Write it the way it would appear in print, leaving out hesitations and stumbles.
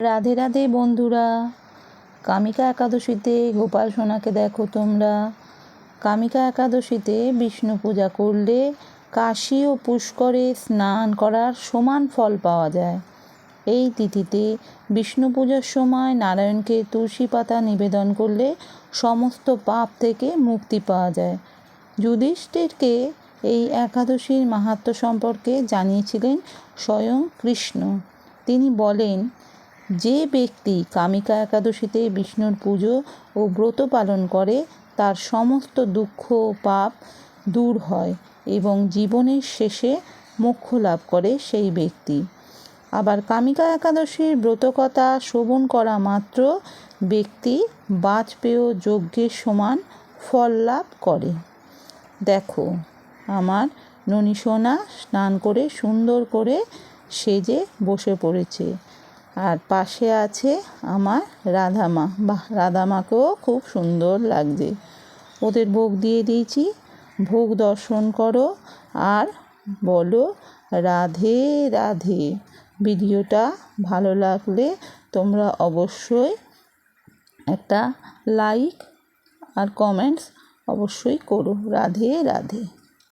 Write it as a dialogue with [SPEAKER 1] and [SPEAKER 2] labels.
[SPEAKER 1] রাধে রাধে বন্ধুরা, কামিকা একাদশীতে গোপাল সোনাকে দেখো তোমরা। কামিকা একাদশীতে বিষ্ণু পূজা করলে কাশী ও পুষ্করে স্নান করার সমান ফল পাওয়া যায়। এই তিথিতে বিষ্ণু পূজার সময় নারায়ণকে তুলসী পাতা নিবেদন করলে সমস্ত পাপ থেকে মুক্তি পাওয়া যায়। যুধিষ্ঠিরকে এই একাদশীর মাহাত্ম্য সম্পর্কে জানিয়েছিলেন স্বয়ং কৃষ্ণ। তিনি বলেন, যে ব্যক্তি কামিকা একাদশীতে বিষ্ণুর পুজো ও ব্রত পালন করে তার সমস্ত দুঃখ ও পাপ দূর হয় এবং জীবনের শেষে মোক্ষ লাভ করে সেই ব্যক্তি। আবার কামিকা একাদশীর ব্রতকথা শ্রবণ করা মাত্র ব্যক্তি বাজপেয় যজ্ঞের সমান ফল লাভ করে। দেখো, আমার ননী সোনা স্নান করে সুন্দর করে সেজে বসে পড়েছে, আর পাশে আছে আমার রাধামা। রাধামাকেও খুব সুন্দর লাগছে। ওদের ভোগ দিয়ে দিয়েছি। ভোগ দর্শন করো আর বলো রাধে রাধে। ভিডিওটা ভালো লাগলে তোমরা অবশ্যই একটা লাইক আর কমেন্টস অবশ্যই করো। রাধে রাধে।